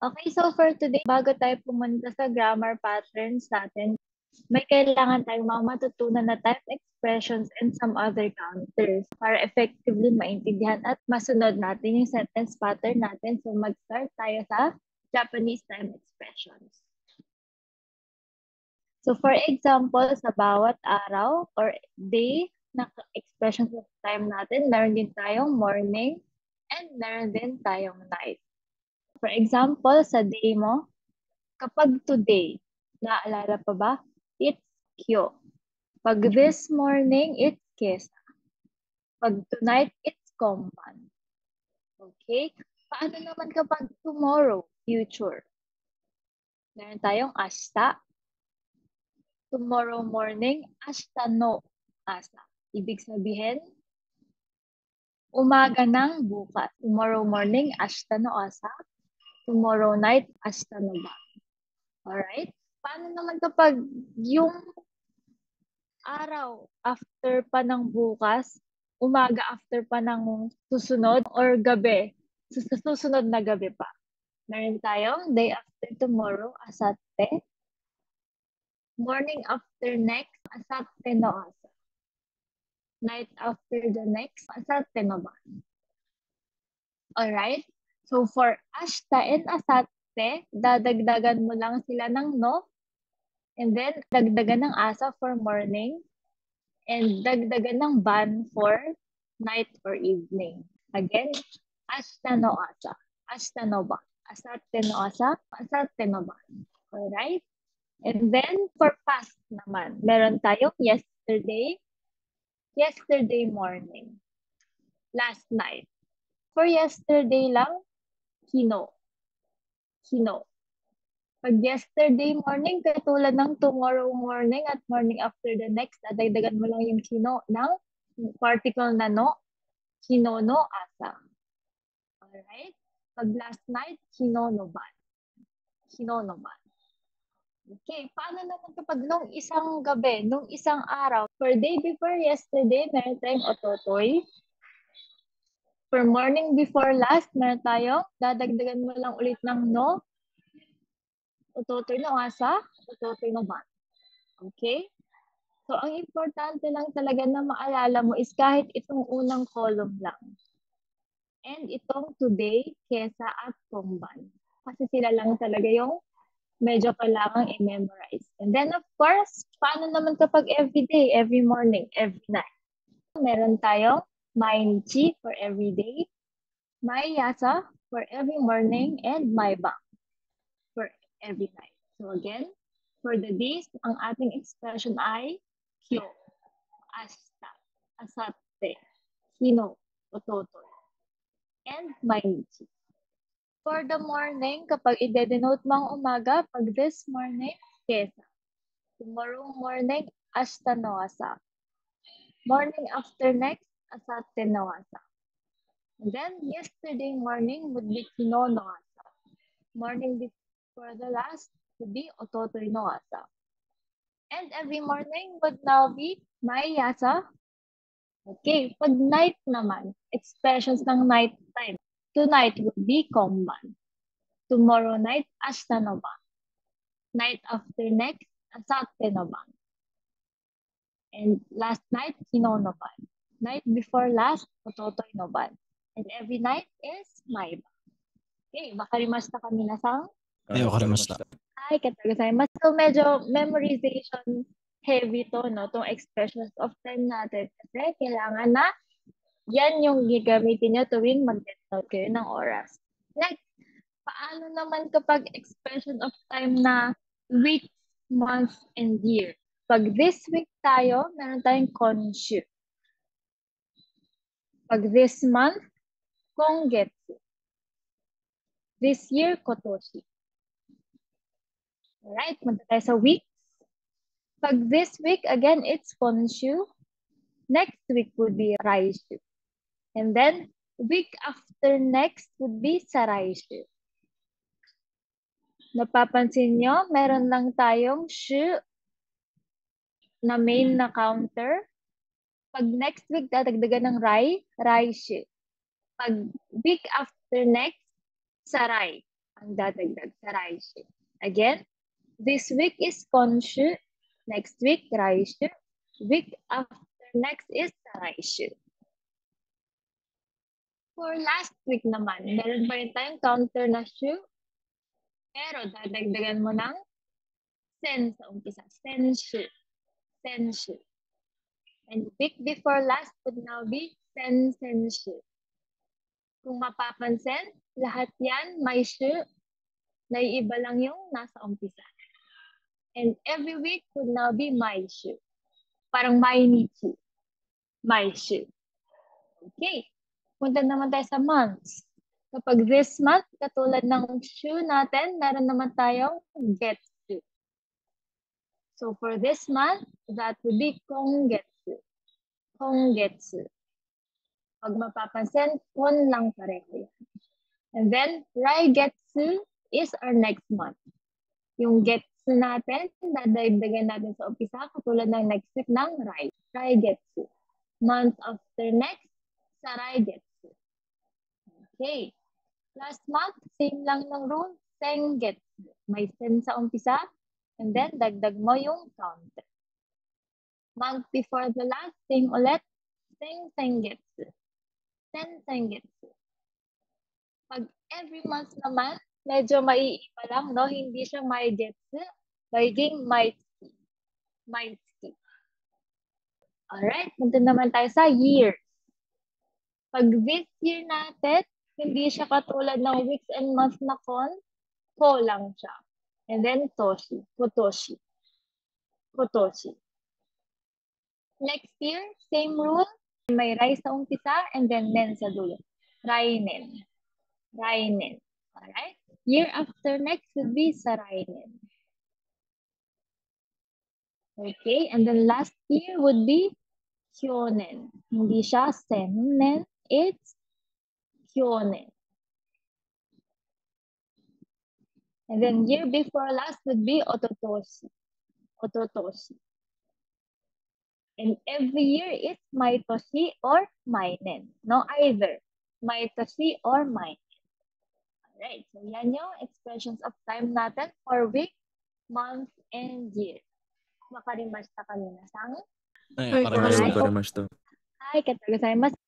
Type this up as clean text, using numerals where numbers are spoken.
Okay, so for today, bago tayo pumunta sa grammar patterns natin, may kailangan tayong mga matutunan na type expressions and some other counters para effectively maintindihan at masunod natin yung sentence pattern natin. So mag-start tayo sa Japanese time expressions. So for example, sa bawat araw or day na expressions of time natin, meron din tayong morning and meron din tayong night. For example, sa day mo, kapag today, naalala pa ba? It's kyo. Pag this morning, it's kesa. Pag tonight, it's komban. Okay? Paano naman kapag tomorrow, future? Meron tayong ashita. Tomorrow morning, ashita no asa. Ibig sabihin, umaga ng bukas. Tomorrow morning, ashita no asa. Tomorrow night, ashita no ba. Alright? Paano naman kapag yung araw after pa ng bukas, umaga after pa ng susunod, or gabi, susunod na gabi pa? Meron tayong day after tomorrow, asatte. Morning after next, asatte no asa. Night after the next, asatte no ba. Alright? So for ashta and asatte, dadagdagan mo lang sila ng no, and then dagdagan ng asa for morning, and dagdagan ng ban for night or evening. Again, ashta no asa, ashta no ba, asatte no asa, asatte no ba. Alright? And then, for past naman, meron tayong yesterday, yesterday morning, last night. For yesterday lang, kino. Kino. Pag yesterday morning, katulad ng tomorrow morning at morning after the next, dadagdagan mo lang yung kino ng particle na no, kino no asa. Alright? Pag last night, kino no ban. Kino no ban. Okay, paano naman kapag nung isang gabi, nung isang araw, for day before yesterday, meron tayong ototoy. For morning before last, meron tayong, dadagdagan mo lang ulit ng no, ototoy no asa, ototoy no ban. Okay? So, ang importante lang talaga na maalala mo is kahit itong unang column lang. And itong today, kesa at komban. Kasi sila lang talaga yung medyo kailangang i-memorize. And then, of course, paano naman kapag every day, every morning, every night? Meron tayong mainichi for every day, maiyasa for every morning, and maibang for every night. So again, for the days, ang ating expression ay kyo, asta, asatte, hino, ototoy, and mainichi. For the morning, kapag i-denote mo ang umaga, pag this morning, kesa. Tomorrow morning, ashita no asa. Morning after next, asatte no asa. And then, yesterday morning would be kino no asa. Morning before the last would be ototoy no asa. And every morning would now be mai asa. Okay, pag night naman, expressions ng night time. Tonight would be komban. Tomorrow night, ashita no ban. Night after next, asatte no ban. And last night, kino no ban. Night before last, ototoy no ban. And every night is maiba. Okay, wakarimashita ka minasan? Wakarimashita. Ay, katagosaimasu. So, medyo memorization heavy to, no? Itong expressions of time natin. Kasi kailangan na yan yung gagamitin nyo tuwing mag-denote kayo ng oras. Next, paano naman kapag expression of time na week, month, and year? Pag this week tayo, meron tayong konshu. Pag this month, kongetsu. This year, kotoshi. Alright, punta tayo sa weeks. Pag this week, again, it's konshu. Next week would be raishu. And then, week after next would be saraishu. Napapansin nyo, meron lang tayong shu na main na counter. Pag next week, dadagdagan ng raishu. Pag week after next, sarai. ang dadagdag sa raishu. Again, this week is konshu, next week raishu, week after next is saraishu. For last week naman, meron pa rin tayong counter na shu, pero dadagdagan mo ng sen sa umpisa. Senshu. Senshu. And week before last would now be sensenshu. Kung mapapansin, lahat yan may shu, naiiba lang yung nasa umpisa. And every week would now be maishu. Parang mainichi. Maishu. Okay. Punta naman tayo sa months. Kapag this month, katulad ng shu natin, meron naman tayong getsu. So for this month, that would be kongetsu. Kongetsu. Pag mapapansin, kon lang pareho yan. And then, raigetsu is our next month. Yung getsu natin, dadagdagan natin sa umpisa, katulad ng next week ng rai. Raigetsu. Month after next, saraigetsu. Okay. Last month, same lang ng rule, sengetsu. May sen sa umpisa, and then dagdag mo yung counter. Month before the last, same ulit, sengetsu. Sengetsu. Pag every month naman, medyo maiiba lang, no? Hindi siya maigetsu, magiging maitsuki. Maitsuki. Alright, punta naman tayo sa years. Pag this year natin, hindi siya katulad ng weeks and months na ko lang siya. And then toshi, kotoshi. Kotoshi. Next year, same rule. May rai sa umpisa and then nen sa dulo. Rainen. Rainen. Alright? Year after next would be sarainen. Okay, and then last year would be hyonen. Hindi siya sennen, it's hyonen. And then year before last would be ototoshi. Ototoshi. And every year it's maitoshi or mainen. No, either maitoshi or mainen. Alright, so yan yung expressions of time natin for week, month, and year. Wakarimashita ka minasang? はい、わかりました。はい、ありがとうございます。